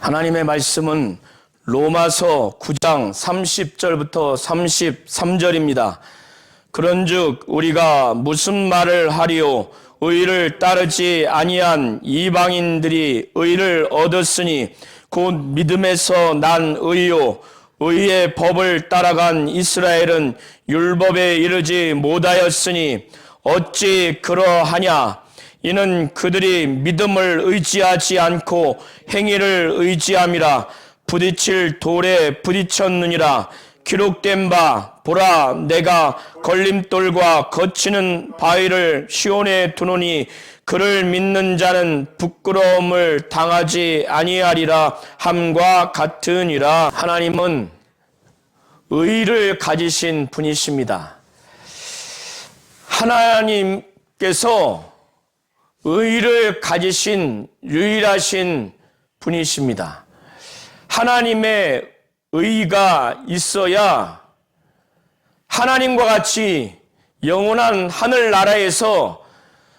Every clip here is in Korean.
하나님의 말씀은 로마서 9장 30절부터 33절입니다. 그런즉 우리가 무슨 말을 하리요? 의를 따르지 아니한 이방인들이 의를 얻었으니 곧 믿음에서 난 의요. 의의 법을 따라간 이스라엘은 율법에 이르지 못하였으니 어찌 그러하냐? 이는 그들이 믿음을 의지하지 않고 행위를 의지함이라. 부딪힐 돌에 부딪혔느니라. 기록된 바 보라, 내가 걸림돌과 거치는 바위를 시온에 두노니 그를 믿는 자는 부끄러움을 당하지 아니하리라 함과 같으니라. 하나님은 의를 가지신 분이십니다. 하나님께서 의를 가지신 유일하신 분이십니다. 하나님의 의가 있어야 하나님과 같이 영원한 하늘나라에서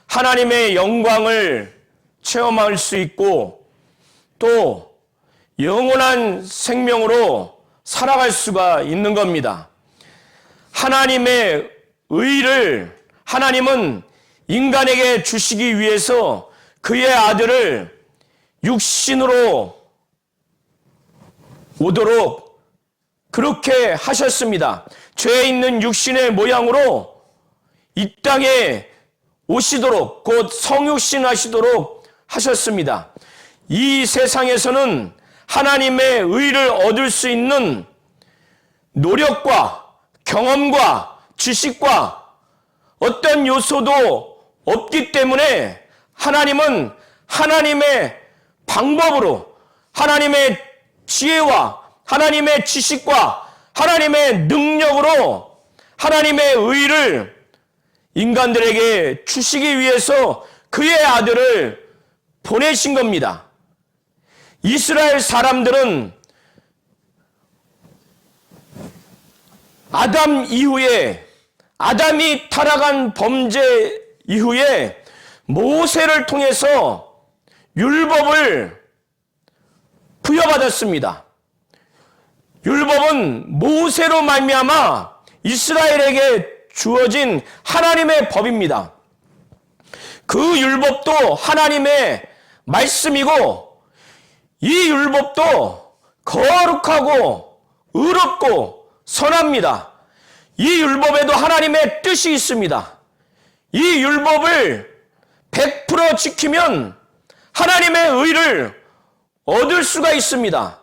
하나님의 영광을 체험할 수 있고 또 영원한 생명으로 살아갈 수가 있는 겁니다. 하나님의 의를 하나님은 인간에게 주시기 위해서 그의 아들을 육신으로 오도록 그렇게 하셨습니다. 죄 있는 육신의 모양으로 이 땅에 오시도록 곧 성육신 하시도록 하셨습니다. 이 세상에서는 하나님의 의를 얻을 수 있는 노력과 경험과 지식과 어떤 요소도 없기 때문에 하나님은 하나님의 방법으로 하나님의 지혜와 하나님의 지식과 하나님의 능력으로 하나님의 의를 인간들에게 주시기 위해서 그의 아들을 보내신 겁니다. 이스라엘 사람들은 아담 이후에 아담이 타락한 범죄 이후에 모세를 통해서 율법을 부여받았습니다. 율법은 모세로 말미암아 이스라엘에게 주어진 하나님의 법입니다. 그 율법도 하나님의 말씀이고 이 율법도 거룩하고 의롭고 선합니다. 이 율법에도 하나님의 뜻이 있습니다. 이 율법을 100% 지키면 하나님의 의를 얻을 수가 있습니다.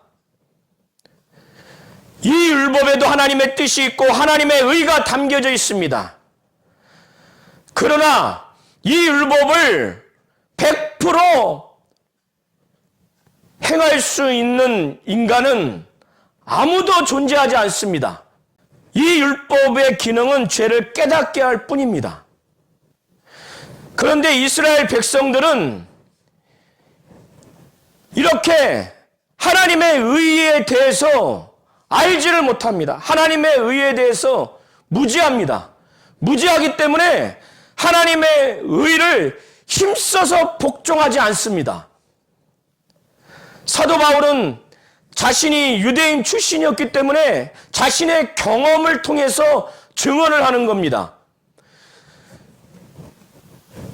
이 율법에도 하나님의 뜻이 있고 하나님의 의가 담겨져 있습니다. 그러나 이 율법을 100% 행할 수 있는 인간은 아무도 존재하지 않습니다. 이 율법의 기능은 죄를 깨닫게 할 뿐입니다. 그런데 이스라엘 백성들은 이렇게 하나님의 의에 대해서 알지를 못합니다. 하나님의 의에 대해서 무지합니다. 무지하기 때문에 하나님의 의를 힘써서 복종하지 않습니다. 사도 바울은 자신이 유대인 출신이었기 때문에 자신의 경험을 통해서 증언을 하는 겁니다.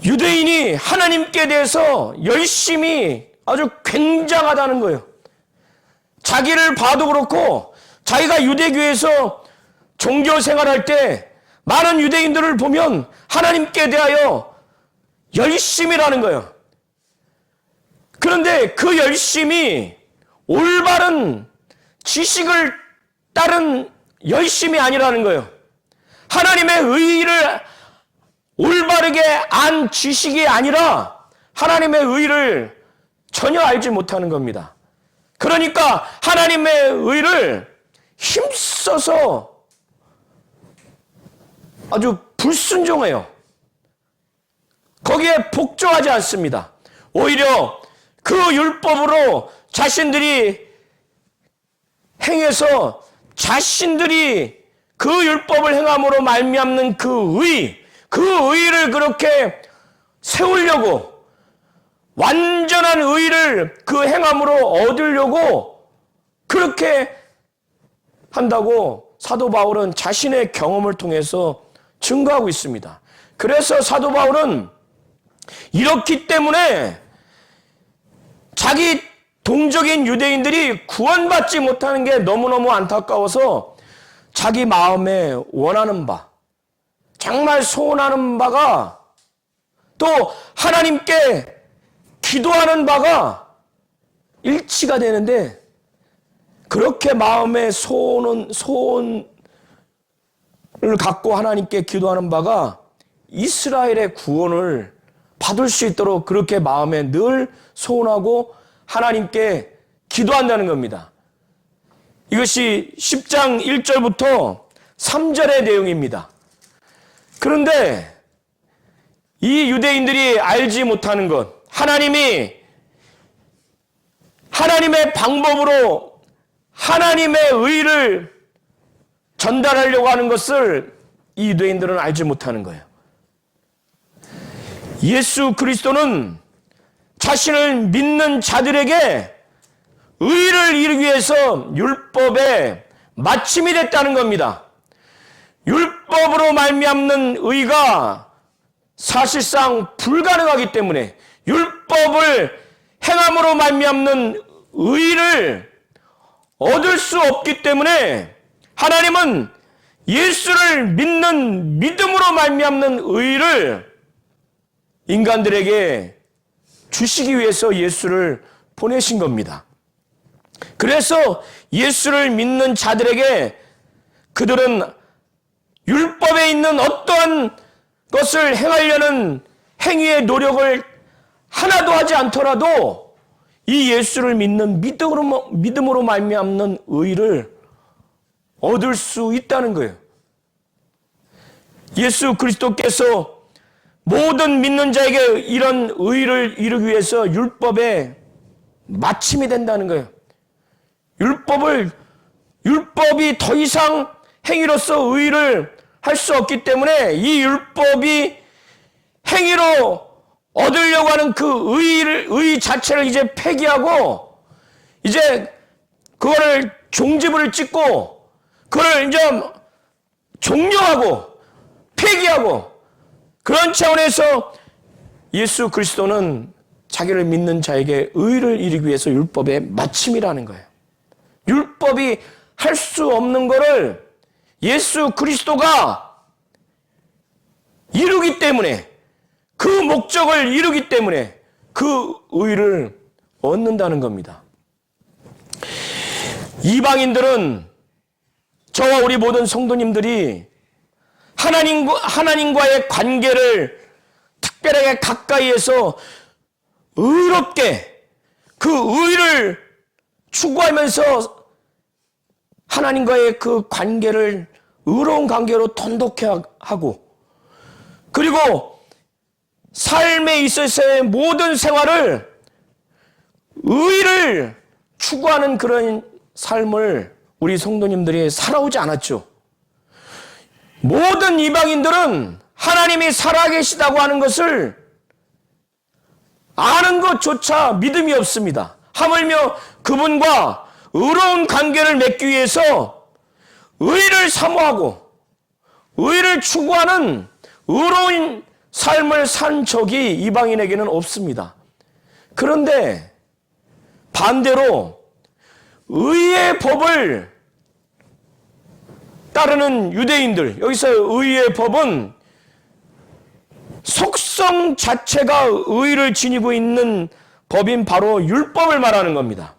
유대인이 하나님께 대해서 열심히 아주 굉장하다는 거예요. 자기를 봐도 그렇고 자기가 유대교에서 종교 생활할 때 많은 유대인들을 보면 하나님께 대하여 열심이라는 거예요. 그런데 그 열심이 올바른 지식을 따른 열심이 아니라는 거예요. 하나님의 의를 올바르게 안 지식이 아니라 하나님의 의를 전혀 알지 못하는 겁니다. 그러니까 하나님의 의를 힘써서 아주 불순종해요. 거기에 복종하지 않습니다. 오히려 그 율법으로 자신들이 행해서 자신들이 그 율법을 행함으로 말미암는 그 의를 그렇게 세우려고 완전한 의를 그 행함으로 얻으려고 그렇게 한다고 사도 바울은 자신의 경험을 통해서 증거하고 있습니다. 그래서 사도 바울은 이렇기 때문에 자기 동족인 유대인들이 구원받지 못하는 게 너무너무 안타까워서 자기 마음에 원하는 바, 정말 소원하는 바가 또 하나님께 기도하는 바가 일치가 되는데 그렇게 마음의 소원을 갖고 하나님께 기도하는 바가 이스라엘의 구원을 받을 수 있도록 그렇게 마음에 늘 소원하고 하나님께 기도한다는 겁니다. 이것이 10장 1절부터 3절의 내용입니다. 그런데 이 유대인들이 알지 못하는 것, 하나님이 하나님의 방법으로 하나님의 의를 전달하려고 하는 것을 이 유대인들은 알지 못하는 거예요. 예수 그리스도는 자신을 믿는 자들에게 의를 이루기 위해서 율법의 마침이 됐다는 겁니다. 율법으로 말미암는 의가 사실상 불가능하기 때문에 율법을 행함으로 말미암는 의를 얻을 수 없기 때문에 하나님은 예수를 믿는 믿음으로 말미암는 의를 인간들에게 주시기 위해서 예수를 보내신 겁니다. 그래서 예수를 믿는 자들에게 그들은 율법에 있는 어떠한 것을 행하려는 행위의 노력을 하나도 하지 않더라도 이 예수를 믿는 믿음으로 말미암는 의를 얻을 수 있다는 거예요. 예수 그리스도께서 모든 믿는 자에게 이런 의를 이루기 위해서 율법의 마침이 된다는 거예요. 율법이 더 이상 행위로서 의를 할 수 없기 때문에 이 율법이 행위로 얻으려고 하는 그 의 자체를 이제 폐기하고 이제 그거를 종지부를 찍고 그걸 이제 종료하고 폐기하고 그런 차원에서 예수 그리스도는 자기를 믿는 자에게 의를 이루기 위해서 율법의 마침이라는 거예요. 율법이 할 수 없는 거를 예수 그리스도가 이루기 때문에 그 목적을 이루기 때문에 그 의를 얻는다는 겁니다. 이방인들은 저와 우리 모든 성도님들이 하나님과의 관계를 특별하게 가까이에서 의롭게 그 의를 추구하면서 하나님과의 그 관계를 의로운 관계로 돈독해 하고 그리고 삶에 있어서의 모든 생활을 의를 추구하는 그런 삶을 우리 성도님들이 살아오지 않았죠. 모든 이방인들은 하나님이 살아계시다고 하는 것을 아는 것조차 믿음이 없습니다. 하물며 그분과 의로운 관계를 맺기 위해서 의를 사모하고 의를 추구하는 의로운 삶을 산 적이 이방인에게는 없습니다. 그런데 반대로 의의 법을 따르는 유대인들, 여기서 의의 법은 속성 자체가 의를 지니고 있는 법인 바로 율법을 말하는 겁니다.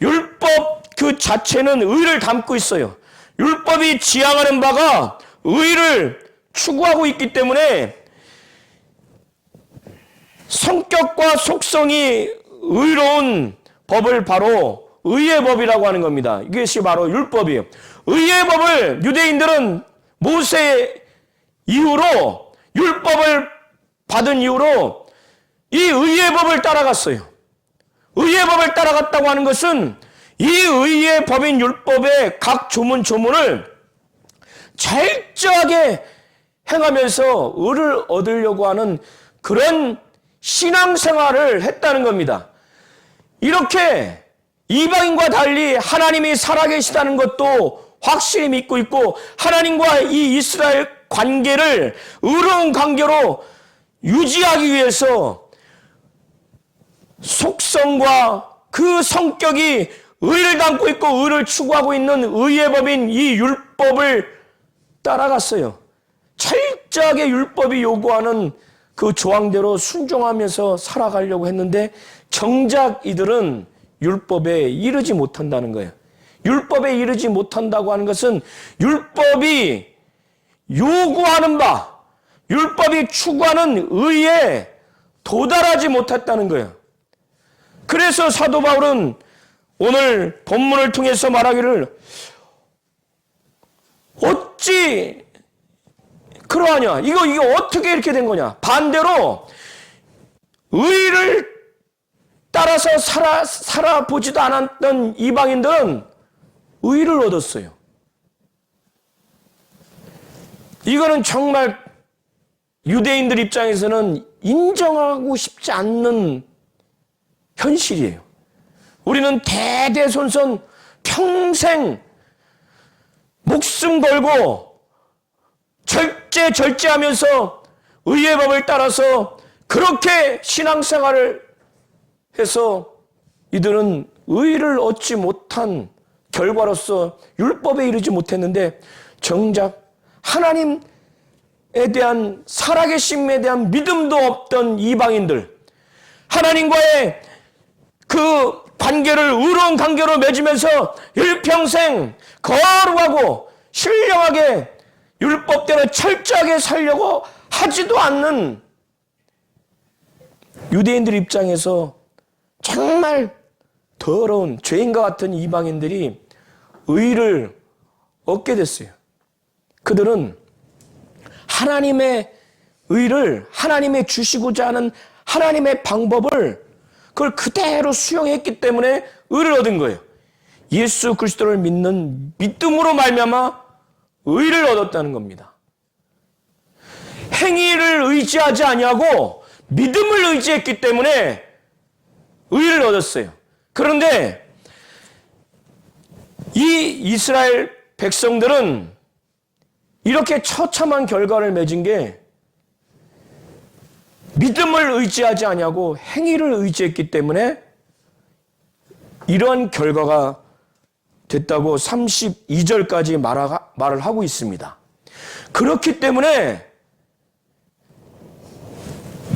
율법 그 자체는 의를 담고 있어요. 율법이 지향하는 바가 의를 추구하고 있기 때문에 성격과 속성이 의로운 법을 바로 의의 법이라고 하는 겁니다. 이것이 바로 율법이에요. 의의 법을 유대인들은 모세 이후로 율법을 받은 이후로 이 의의 법을 따라갔어요. 의의 법을 따라갔다고 하는 것은 이 의의 법인 율법의 각 조문을 철저하게 행하면서 의를 얻으려고 하는 그런 신앙생활을 했다는 겁니다. 이렇게 이방인과 달리 하나님이 살아계시다는 것도 확실히 믿고 있고, 하나님과 이 이스라엘 관계를 의로운 관계로 유지하기 위해서 속성과 그 성격이 의를 담고 있고 의를 추구하고 있는 의의 법인 이 율법을 따라갔어요. 철저하게 율법이 요구하는 그 조항대로 순종하면서 살아가려고 했는데, 정작 이들은 율법에 이르지 못한다는 거예요. 율법에 이르지 못한다고 하는 것은 율법이 요구하는 바, 율법이 추구하는 의에 도달하지 못했다는 거예요. 그래서 사도 바울은 오늘 본문을 통해서 말하기를, 어찌 그러하냐? 이거 어떻게 이렇게 된 거냐? 반대로 의를 따라서 살아보지도 않았던 이방인들은 의를 얻었어요. 이거는 정말 유대인들 입장에서는 인정하고 싶지 않는 현실이에요. 우리는 대대손손 평생 목숨 걸고 절제하면서 의의 법을 따라서 그렇게 신앙생활을 해서 이들은 의를 얻지 못한 결과로서 율법에 이르지 못했는데, 정작 하나님에 대한 살아계심에 대한 믿음도 없던 이방인들, 하나님과의 그 관계를 의로운 관계로 맺으면서 일평생 거룩하고 신령하게 율법대로 철저하게 살려고 하지도 않는 유대인들 입장에서 정말 더러운 죄인과 같은 이방인들이 의를 얻게 됐어요. 그들은 하나님의 의를, 하나님의 주시고자 하는 하나님의 방법을 그걸 그대로 수용했기 때문에 의를 얻은 거예요. 예수 그리스도를 믿는 믿음으로 말미암아 의를 얻었다는 겁니다. 행위를 의지하지 아니하고 믿음을 의지했기 때문에 의를 얻었어요. 그런데 이 이스라엘 백성들은 이렇게 처참한 결과를 맺은 게 믿음을 의지하지 아니하고 행위를 의지했기 때문에 이러한 결과가 됐다고 32절까지 말을 하고 있습니다. 그렇기 때문에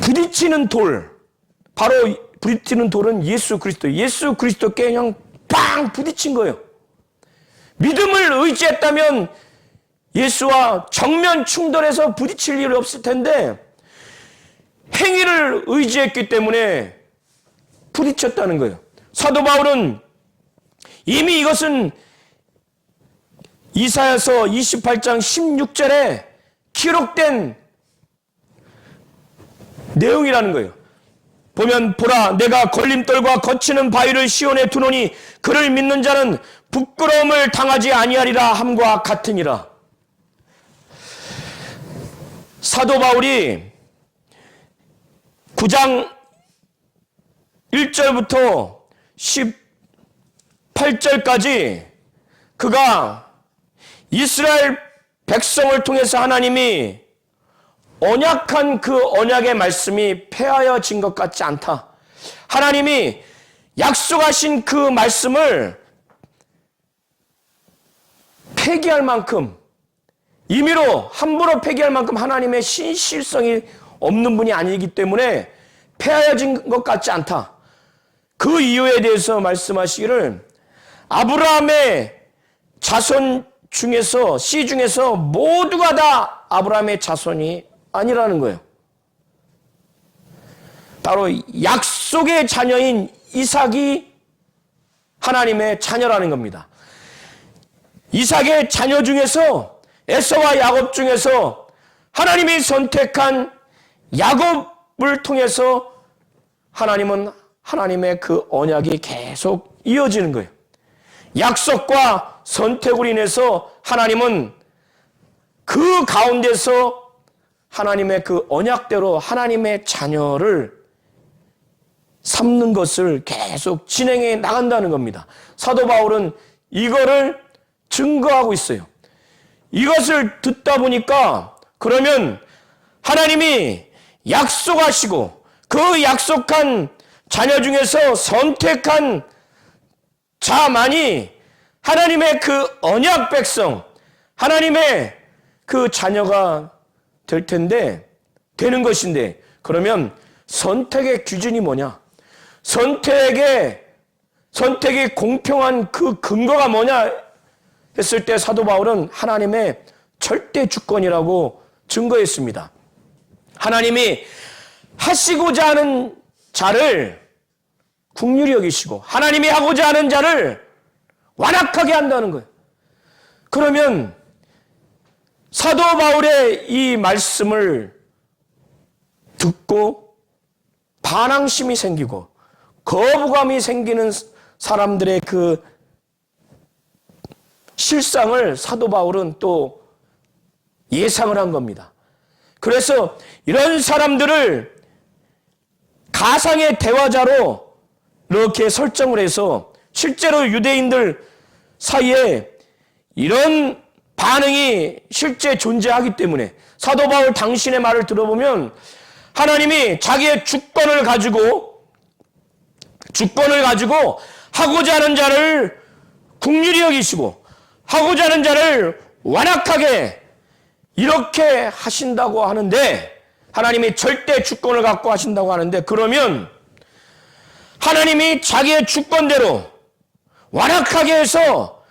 부딪히는 돌, 바로 부딪히는 돌은 예수 그리스도께 그냥 빵 부딪힌 거예요. 믿음을 의지했다면 예수와 정면 충돌해서 부딪힐 일이 없을 텐데, 행위를 의지했기 때문에 부딪혔다는 거예요. 사도 바울은 이미 이것은 이사야서 28장 16절에 기록된 내용이라는 거예요. 보면, 보라, 내가 걸림돌과 거치는 바위를 시온에 두노니 그를 믿는 자는 부끄러움을 당하지 아니하리라 함과 같으니라. 사도 바울이 9장 1절부터 18절까지 그가 이스라엘 백성을 통해서 하나님이 언약한 그 언약의 말씀이 폐하여진 것 같지 않다. 하나님이 약속하신 그 말씀을 폐기할 만큼, 임의로 함부로 폐기할 만큼 하나님의 신실성이 없는 분이 아니기 때문에 폐하여진 것 같지 않다. 그 이유에 대해서 말씀하시기를, 아브라함의 자손 중에서, 씨 중에서 모두가 다 아브라함의 자손이 아니라는 거예요. 바로 약속의 자녀인 이삭이 하나님의 자녀라는 겁니다. 이삭의 자녀 중에서, 에서와 야곱 중에서 하나님이 선택한 야곱을 통해서 하나님은 하나님의 그 언약이 계속 이어지는 거예요. 약속과 선택으로 인해서 하나님은 그 가운데서 하나님의 그 언약대로 하나님의 자녀를 삼는 것을 계속 진행해 나간다는 겁니다. 사도 바울은 이거를 증거하고 있어요. 이것을 듣다 보니까 그러면 하나님이 약속하시고 그 약속한 자녀 중에서 선택한 자만이 하나님의 그 언약 백성, 하나님의 그 자녀가 될 텐데, 되는 것인데, 그러면 선택의 기준이 뭐냐? 선택이 공평한 그 근거가 뭐냐 했을 때 사도 바울은 하나님의 절대 주권이라고 증거했습니다. 하나님이 하시고자 하는 자를 긍휼히 여기시고 하나님이 하고자 하는 자를 완악하게 한다는 거예요. 그러면 사도 바울의 이 말씀을 듣고 반항심이 생기고 거부감이 생기는 사람들의 그 실상을 사도 바울은 또 예상을 한 겁니다. 그래서 이런 사람들을 가상의 대화자로 이렇게 설정을 해서 실제로 유대인들 사이에 이런 반응이 실제 존재하기 때문에 사도 바울 당신의 말을 들어보면 하나님이 자기의 주권을 가지고 하고자 하는 자를 긍휼히 여기시고 하고자 하는 자를 완악하게 이렇게 하신다고 하는데, 하나님이 절대 주권을 갖고 하신다고 하는데, 그러면 하나님이 자기의 주권대로 완악하게 해서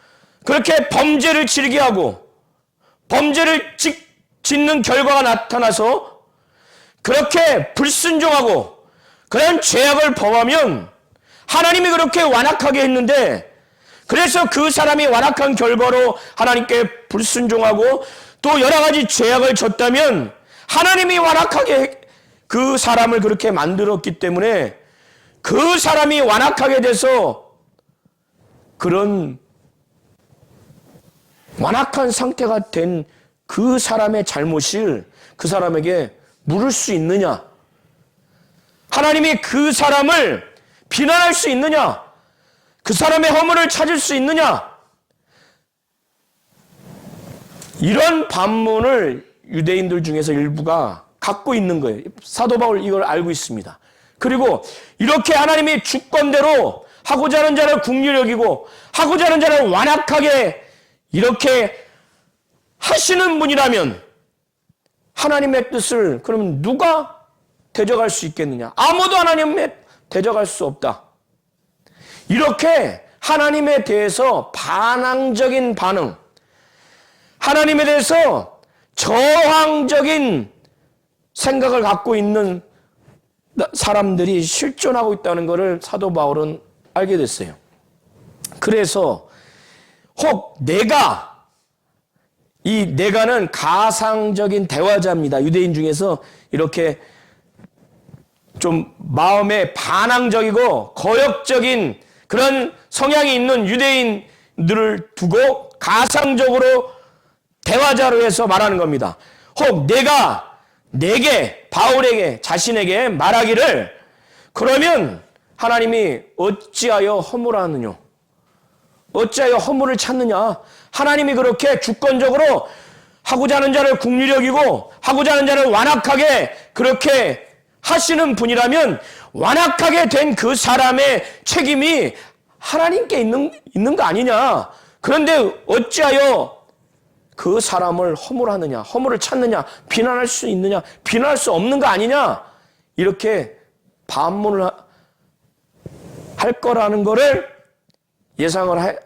그렇게 범죄를 지르게 하고 범죄를 짓는 결과가 나타나서 그렇게 불순종하고 그런 죄악을 범하면 하나님이 그렇게 완악하게 했는데, 그래서 그 사람이 완악한 결과로 하나님께 불순종하고 또 여러 가지 죄악을 졌다면 하나님이 완악하게 그 사람을 그렇게 만들었기 때문에 그 사람이 완악하게 돼서 그런 완악한 상태가 된 그 사람의 잘못을 그 사람에게 물을 수 있느냐? 하나님이 그 사람을 비난할 수 있느냐? 그 사람의 허물을 찾을 수 있느냐? 이런 반문을 유대인들 중에서 일부가 갖고 있는 거예요. 사도 바울 이걸 알고 있습니다. 그리고 이렇게 하나님이 주권대로 하고자 하는 자를 긍휼히 여기고 하고자 하는 자를 완악하게 이렇게 하시는 분이라면 하나님의 뜻을 그럼 누가 대적할 수 있겠느냐? 아무도 하나님의 대적할 수 없다. 이렇게 하나님에 대해서 반항적인 반응, 하나님에 대해서 저항적인 생각을 갖고 있는 사람들이 실존하고 있다는 것을 사도 바울은 알게 됐어요. 그래서 혹 이 내가는 가상적인 대화자입니다. 유대인 중에서 이렇게 좀 마음에 반항적이고 거역적인 그런 성향이 있는 유대인들을 두고 가상적으로 대화자로 해서 말하는 겁니다. 혹 내가 내게, 바울에게, 자신에게 말하기를, 그러면 하나님이 어찌하여 허물하느냐? 어찌하여 허물을 찾느냐? 하나님이 그렇게 주권적으로 하고자 하는 자를 긍휼히 여기고 하고자 하는 자를 완악하게 그렇게 하시는 분이라면 완악하게 된 그 사람의 책임이 하나님께 있는 거 아니냐? 그런데 어찌하여 그 사람을 허물하느냐? 허물을 찾느냐? 비난할 수 있느냐? 비난할 수 없는 거 아니냐? 이렇게 반문을 할 거라는 거를 예상을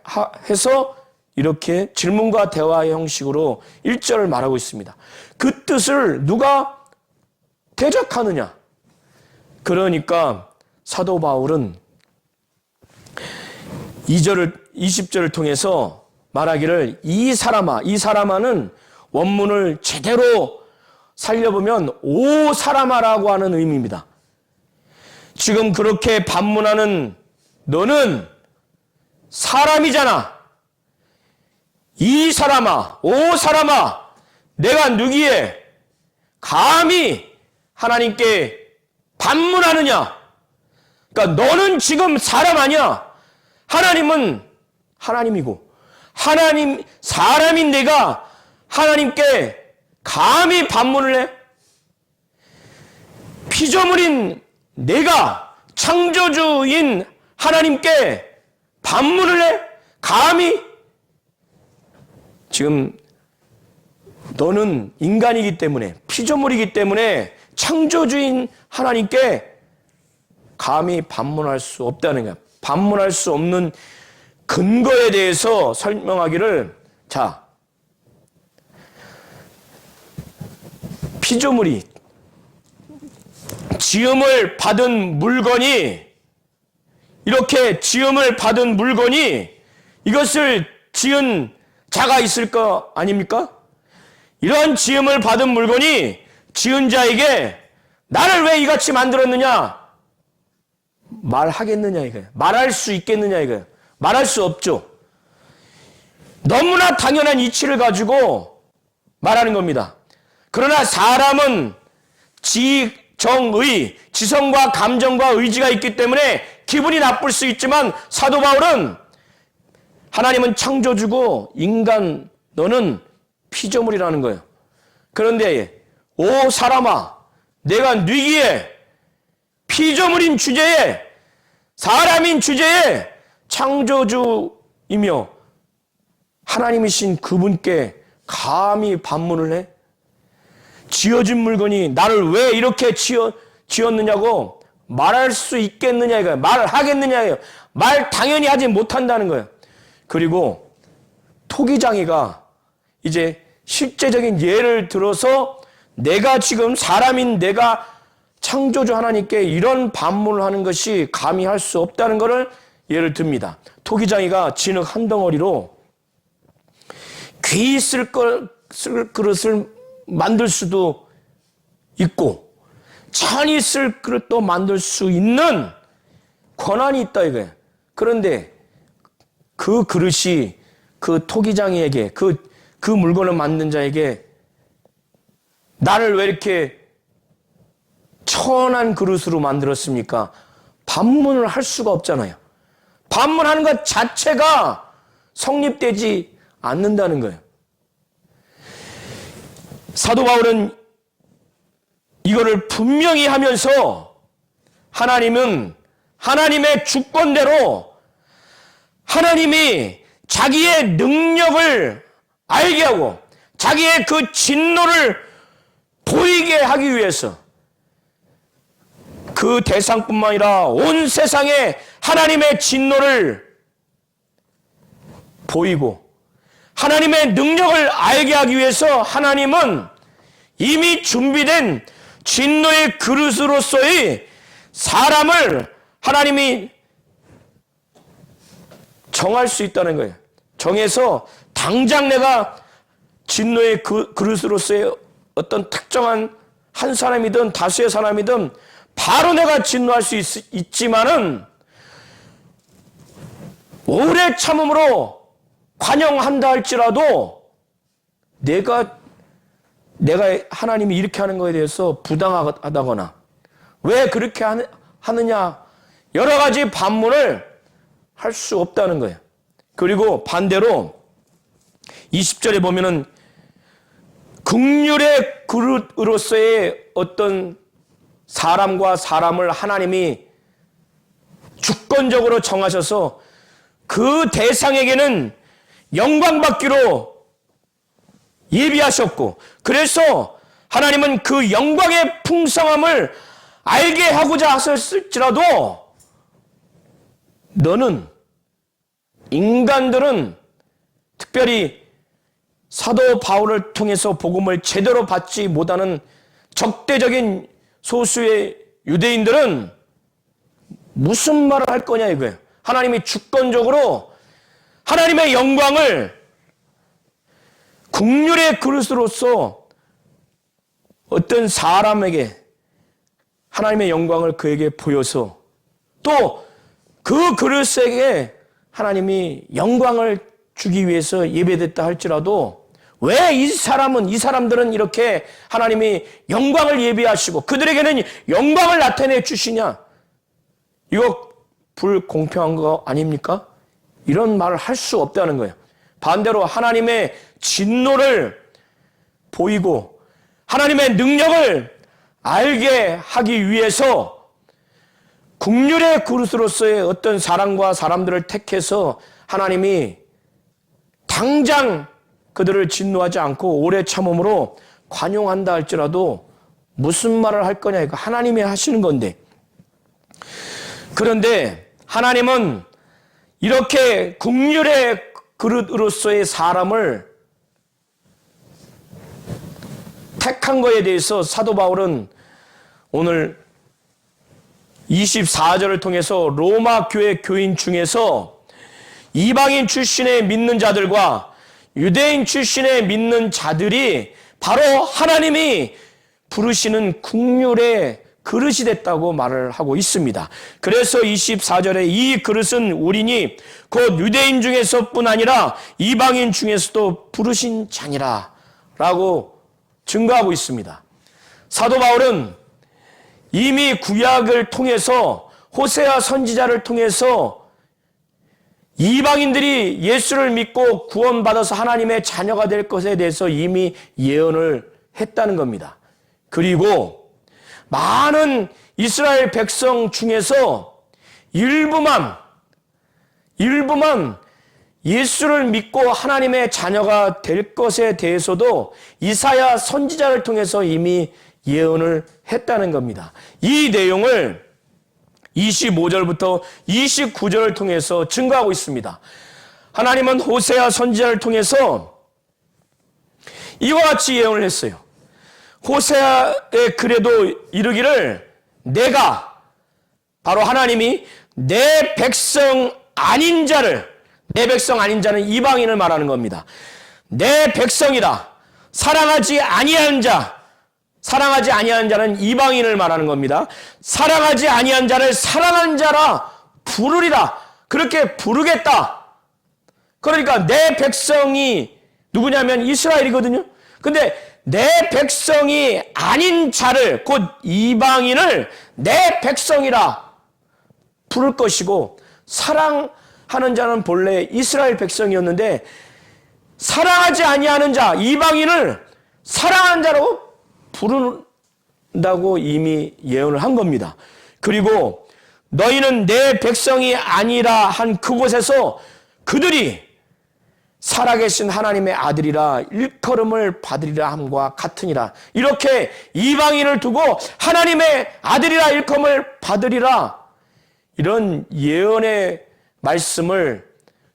해서 이렇게 질문과 대화의 형식으로 1절을 말하고 있습니다. 그 뜻을 누가 대적하느냐? 그러니까 사도 바울은 20절을 통해서 말하기를 이 사람아는 원문을 제대로 살려보면 오 사람아라고 하는 의미입니다. 지금 그렇게 반문하는 너는 사람이잖아. 이 사람아, 오 사람아, 내가 누기에 감히 하나님께 반문하느냐? 그러니까 너는 지금 사람 아니야. 하나님은 하나님이고 사람인 내가 하나님께 감히 반문을 해? 피조물인 내가 창조주인 하나님께 반문을 해? 감히? 지금 너는 인간이기 때문에, 피조물이기 때문에 창조주인 하나님께 감히 반문할 수 없다는 거야. 반문할 수 없는 근거에 대해서 설명하기를, 자, 피조물이 지음을 받은 물건이, 이렇게 지음을 받은 물건이 이것을 지은 자가 있을 거 아닙니까? 이런 지음을 받은 물건이 지은 자에게 나를 왜 이같이 만들었느냐? 말하겠느냐 이거예요. 말할 수 있겠느냐 이거예요. 말할 수 없죠. 너무나 당연한 이치를 가지고 말하는 겁니다. 그러나 사람은 지성과 감정과 의지가 있기 때문에 기분이 나쁠 수 있지만 사도 바울은 하나님은 창조주고 인간 너는 피조물이라는 거예요. 그런데 오 사람아, 내가 뉘기에 피조물인 주제에, 사람인 주제에 창조주이며 하나님이신 그분께 감히 반문을 해? 지어진 물건이 나를 왜 이렇게 지었느냐고 말할 수 있겠느냐 이거예요. 말하겠느냐 이거예요. 말 당연히 하지 못한다는 거예요. 그리고 토기장이가 이제 실제적인 예를 들어서 내가 지금 사람인 내가 창조주 하나님께 이런 반문을 하는 것이 감히 할 수 없다는 것을 예를 듭니다. 토기장이가 진흙 한 덩어리로 귀 쓸 그릇을 만들 수도 있고 찬이 쓸 그릇도 만들 수 있는 권한이 있다 이거예요. 그런데 그 그릇이 그 토기장이에게 그 물건을 만든 자에게 나를 왜 이렇게 천한 그릇으로 만들었습니까? 반문을 할 수가 없잖아요. 반문하는 것 자체가 성립되지 않는다는 거예요. 사도 바울은 이거를 분명히 하면서 하나님은 하나님의 주권대로 하나님이 자기의 능력을 알게 하고 자기의 그 진노를 보이게 하기 위해서 그 대상뿐만 아니라 온 세상에 하나님의 진노를 보이고 하나님의 능력을 알게 하기 위해서 하나님은 이미 준비된 진노의 그릇으로서의 사람을 하나님이 정할 수 있다는 거예요. 정해서 당장 내가 진노의 그릇으로서의 어떤 특정한 한 사람이든 다수의 사람이든 바로 내가 진노할 수 있지만은 오래 참음으로 관용한다 할지라도 내가 하나님이 이렇게 하는 것에 대해서 부당하다거나 왜 그렇게 하느냐 여러 가지 반문을 할 수 없다는 거예요. 그리고 반대로 20절에 보면은 긍휼의 그릇으로서의 어떤 사람과 사람을 하나님이 주권적으로 정하셔서 그 대상에게는 영광받기로 예비하셨고 그래서 하나님은 그 영광의 풍성함을 알게 하고자 하셨을지라도 너는 인간들은 특별히 사도 바울을 통해서 복음을 제대로 받지 못하는 적대적인 소수의 유대인들은 무슨 말을 할 거냐 이거예요. 하나님이 주권적으로 하나님의 영광을 긍휼의 그릇으로서 어떤 사람에게 하나님의 영광을 그에게 보여서 또 그 그릇에게 하나님이 영광을 주기 위해서 예배됐다 할지라도 왜 이 사람들은 이렇게 하나님이 영광을 예비하시고 그들에게는 영광을 나타내 주시냐? 이거 불공평한 거 아닙니까? 이런 말을 할 수 없다는 거예요. 반대로 하나님의 진노를 보이고 하나님의 능력을 알게 하기 위해서 긍휼의 그릇으로서의 어떤 사람과 사람들을 택해서 하나님이 당장 그들을 진노하지 않고 오래 참음으로 관용한다 할지라도 무슨 말을 할 거냐, 이거 하나님이 하시는 건데. 그런데 하나님은 이렇게 긍휼의 그릇으로서의 사람을 택한 거에 대해서 사도 바울은 오늘 24절을 통해서 로마 교회 교인 중에서 이방인 출신의 믿는 자들과 유대인 출신의 믿는 자들이 바로 하나님이 부르시는 긍휼의 그릇이 됐다고 말을 하고 있습니다. 그래서 24절에 이 그릇은 우리니 곧 유대인 중에서뿐 아니라 이방인 중에서도 부르신 자니라 라고 증거하고 있습니다. 사도 바울은 이미 구약을 통해서 호세아 선지자를 통해서 이방인들이 예수를 믿고 구원받아서 하나님의 자녀가 될 것에 대해서 이미 예언을 했다는 겁니다. 그리고 많은 이스라엘 백성 중에서 일부만 예수를 믿고 하나님의 자녀가 될 것에 대해서도 이사야 선지자를 통해서 이미 예언을 했다는 겁니다. 이 내용을 25절부터 29절을 통해서 증거하고 있습니다. 하나님은 호세아 선지자를 통해서 이와 같이 예언을 했어요. 호세아의 글에도 이르기를 내가, 바로 하나님이 내 백성 아닌 자를, 내 백성 아닌 자는 이방인을 말하는 겁니다. 내 백성이다. 사랑하지 아니한 자, 사랑하지 아니한 자는 이방인을 말하는 겁니다. 사랑하지 아니한 자를 사랑한 자라 부르리라. 그렇게 부르겠다. 그러니까 내 백성이 누구냐면 이스라엘이거든요. 근데 내 백성이 아닌 자를, 곧 이방인을 내 백성이라 부를 것이고, 사랑하는 자는 본래 이스라엘 백성이었는데 사랑하지 아니하는 자, 이방인을 사랑하는 자로 부른다고 이미 예언을 한 겁니다. 그리고 너희는 내 백성이 아니라 한 그곳에서 그들이 살아계신 하나님의 아들이라 일컬음을 받으리라 함과 같으니라. 이렇게 이방인을 두고 하나님의 아들이라 일컬음을 받으리라, 이런 예언의 말씀을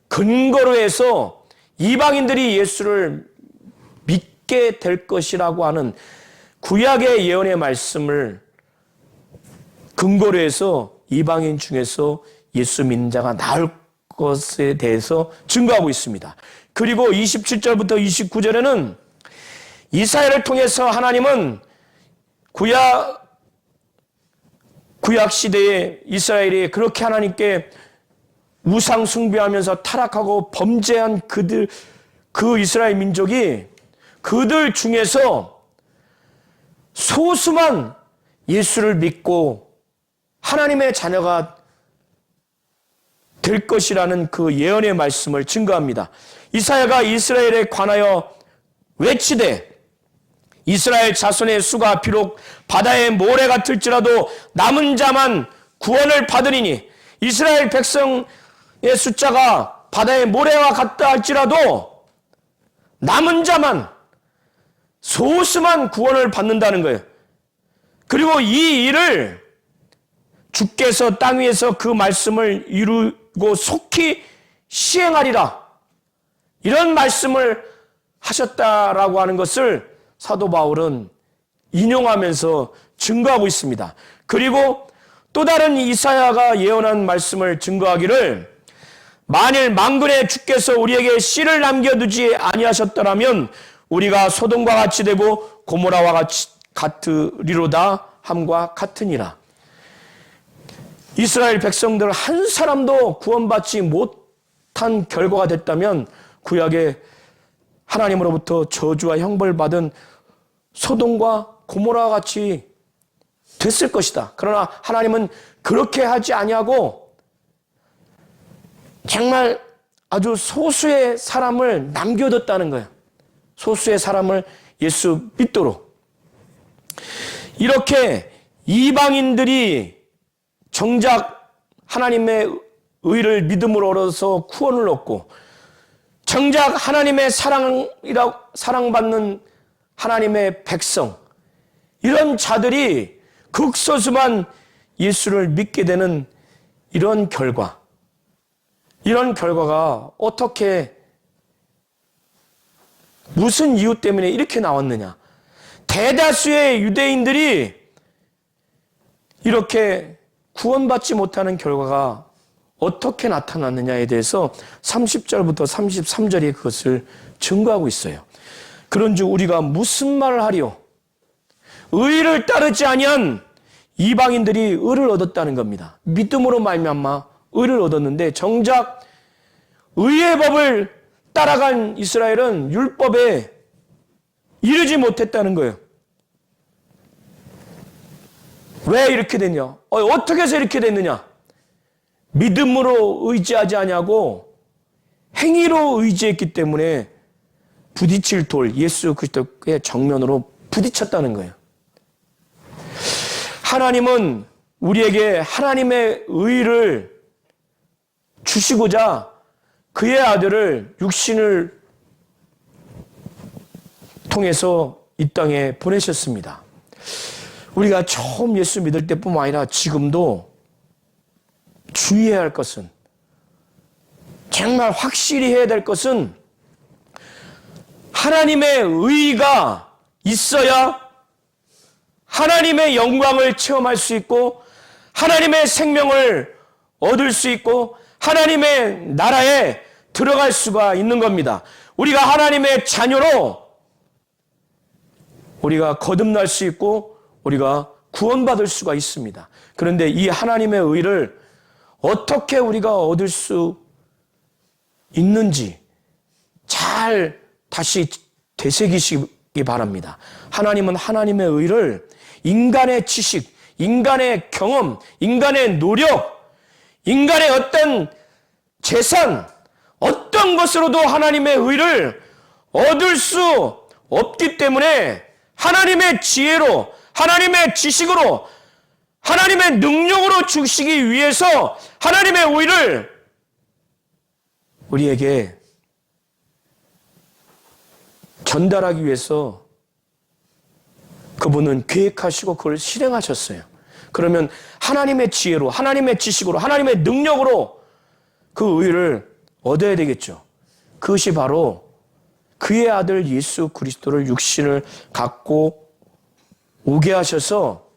근거로 해서 이방인들이 예수를 믿게 될 것이라고 하는 구약의 예언의 말씀을 근거로 해서 이방인 중에서 예수 믿는 자가 나올 것에 대해서 증거하고 있습니다. 그리고 27절부터 29절에는 이사야를 통해서 하나님은 구약 시대에 이스라엘이 그렇게 하나님께 우상 숭배하면서 타락하고 범죄한 그 이스라엘 민족이 그들 중에서 소수만 예수를 믿고 하나님의 자녀가 될 것이라는 그 예언의 말씀을 증거합니다. 이사야가 이스라엘에 관하여 외치되 이스라엘 자손의 수가 비록 바다의 모래 같을지라도 남은 자만 구원을 받으리니, 이스라엘 백성의 숫자가 바다의 모래와 같다 할지라도 남은 자만, 소수만 구원을 받는다는 거예요. 그리고 이 일을 주께서 땅 위에서 그 말씀을 이루고 속히 시행하리라, 이런 말씀을 하셨다라고 하는 것을 사도 바울은 인용하면서 증거하고 있습니다. 그리고 또 다른 이사야가 예언한 말씀을 증거하기를, 만일 만군의 주께서 우리에게 씨를 남겨두지 아니하셨더라면 우리가 소돔과 같이 되고 고모라와 같이 같으리로다 함과 같으니라. 이스라엘 백성들 한 사람도 구원받지 못한 결과가 됐다면 구약에 하나님으로부터 저주와 형벌 받은 소돔과 고모라와 같이 됐을 것이다. 그러나 하나님은 그렇게 하지 아니하고 정말 아주 소수의 사람을 남겨뒀다는 거예요. 소수의 사람을 예수 믿도록. 이렇게 이방인들이 정작 하나님의 의를 믿음으로 얻어서 구원을 얻고 정작 하나님의 사랑받는 하나님의 백성, 이런 자들이 극소수만 예수를 믿게 되는 이런 결과가 어떻게, 무슨 이유 때문에 이렇게 나왔느냐? 대다수의 유대인들이 이렇게 구원받지 못하는 결과가 어떻게 나타났느냐에 대해서 30절부터 33절이 그것을 증거하고 있어요. 그런즉 우리가 무슨 말을 하리요? 의를 따르지 아니한 이방인들이 의를 얻었다는 겁니다. 믿음으로 말미암아 의를 얻었는데 정작 의의 법을 따라간 이스라엘은 율법에 이르지 못했다는 거예요. 왜 이렇게 됐냐? 어떻게 해서 이렇게 됐느냐? 믿음으로 의지하지 아니하고 행위로 의지했기 때문에 부딪힐 돌, 예수 그리스도의 정면으로 부딪혔다는 거예요. 하나님은 우리에게 하나님의 의를 주시고자 그의 아들을 육신을 통해서 이 땅에 보내셨습니다. 우리가 처음 예수 믿을 때뿐만 아니라 지금도 주의해야 할 것은, 정말 확실히 해야 될 것은 하나님의 의가 있어야 하나님의 영광을 체험할 수 있고 하나님의 생명을 얻을 수 있고 하나님의 나라에 들어갈 수가 있는 겁니다. 우리가 하나님의 자녀로 우리가 거듭날 수 있고 우리가 구원받을 수가 있습니다. 그런데 이 하나님의 의를 어떻게 우리가 얻을 수 있는지 잘 다시 되새기시기 바랍니다. 하나님은 하나님의 의를 인간의 지식, 인간의 경험, 인간의 노력, 인간의 어떤 재산, 어떤 것으로도 하나님의 의를 얻을 수 없기 때문에 하나님의 지혜로, 하나님의 지식으로, 하나님의 능력으로 주시기 위해서 하나님의 의를 우리에게 전달하기 위해서 그분은 계획하시고 그걸 실행하셨어요. 그러면 하나님의 지혜로, 하나님의 지식으로, 하나님의 능력으로 그 의를 얻어야 되겠죠. 그것이 바로 그의 아들 예수 그리스도를 육신을 갖고 오게 하셔서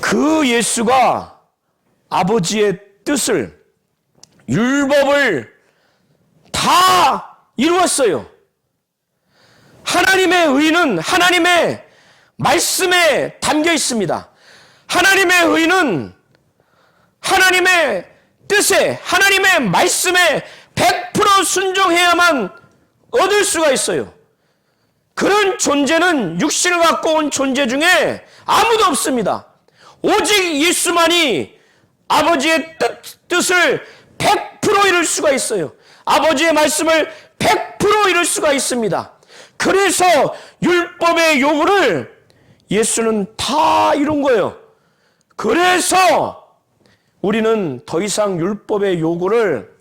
그 예수가 아버지의 뜻을, 율법을 다 이루었어요. 하나님의 의는 하나님의 말씀에 담겨 있습니다. 하나님의 의는 하나님의 뜻에, 하나님의 말씀에 100% 순종해야만 얻을 수가 있어요. 그런 존재는 육신을 갖고 온 존재 중에 아무도 없습니다. 오직 예수만이 아버지의 뜻을 100% 이룰 수가 있어요. 아버지의 말씀을 100% 이룰 수가 있습니다. 그래서 율법의 요구를 예수는 다 이룬 거예요. 그래서 우리는 더 이상 율법의 요구를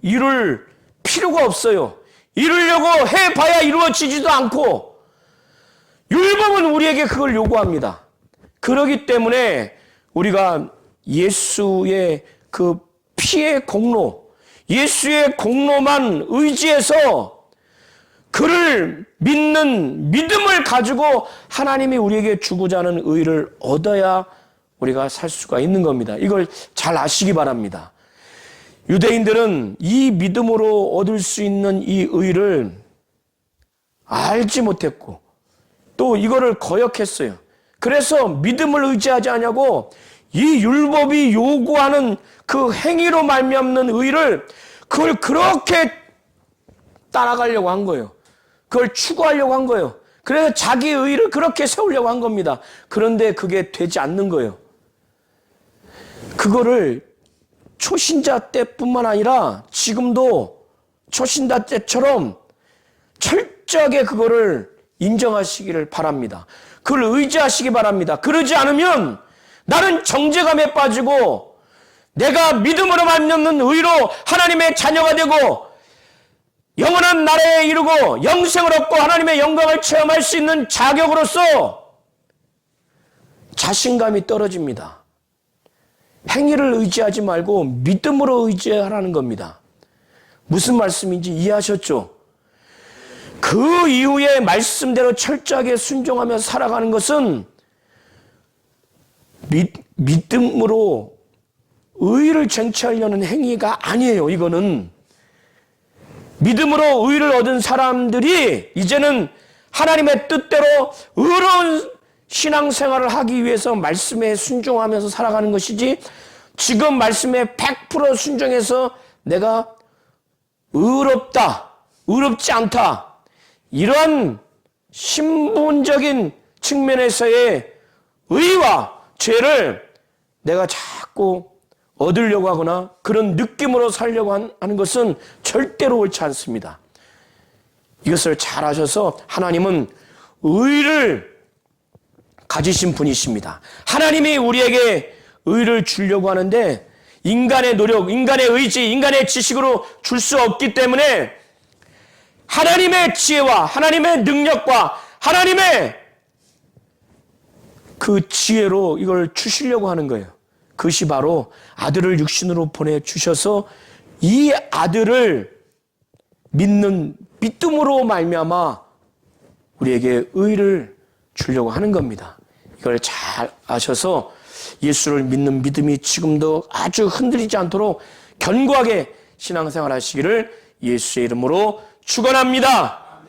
이룰 필요가 없어요. 이루려고 해봐야 이루어지지도 않고 율법은 우리에게 그걸 요구합니다. 그렇기 때문에 우리가 예수의 그 피의 공로, 예수의 공로만 의지해서 그를 믿는 믿음을 가지고 하나님이 우리에게 주고자 하는 의를 얻어야 우리가 살 수가 있는 겁니다. 이걸 잘 아시기 바랍니다. 유대인들은 이 믿음으로 얻을 수 있는 이 의를 알지 못했고 또 이거를 거역했어요. 그래서 믿음을 의지하지 않냐고 이 율법이 요구하는 그 행위로 말미암는 의를 그걸 그렇게 따라가려고 한 거예요. 그걸 추구하려고 한 거예요. 그래서 자기 의를 그렇게 세우려고 한 겁니다. 그런데 그게 되지 않는 거예요. 그거를 초신자 때뿐만 아니라 지금도 초신자 때처럼 철저하게 그거를 인정하시기를 바랍니다. 그걸 의지하시기 바랍니다. 그러지 않으면 나는 정죄감에 빠지고 내가 믿음으로 맺는 의로 하나님의 자녀가 되고 영원한 나라에 이르고 영생을 얻고 하나님의 영광을 체험할 수 있는 자격으로서 자신감이 떨어집니다. 행위를 의지하지 말고 믿음으로 의지하라는 겁니다. 무슨 말씀인지 이해하셨죠? 그 이후에 말씀대로 철저하게 순종하며 살아가는 것은 믿음으로 의를 쟁취하려는 행위가 아니에요. 이거는 믿음으로 의를 얻은 사람들이 이제는 하나님의 뜻대로 의로운 신앙생활을 하기 위해서 말씀에 순종하면서 살아가는 것이지, 지금 말씀에 100% 순종해서 내가 의롭다, 의롭지 않다, 이러한 신분적인 측면에서의 의와 죄를 내가 자꾸 얻으려고 하거나 그런 느낌으로 살려고 하는 것은 절대로 옳지 않습니다. 이것을 잘 아셔서 하나님은 의를 가지신 분이십니다. 하나님이 우리에게 의를 주려고 하는데 인간의 노력, 인간의 의지, 인간의 지식으로 줄 수 없기 때문에 하나님의 지혜와 하나님의 능력과 하나님의 그 지혜로 이걸 주시려고 하는 거예요. 그것이 바로 아들을 육신으로 보내주셔서 이 아들을 믿는 믿음으로 말미암아 우리에게 의를 주려고 하는 겁니다. 이걸 잘 아셔서 예수를 믿는 믿음이 지금도 아주 흔들리지 않도록 견고하게 신앙생활 하시기를 예수의 이름으로 축원합니다.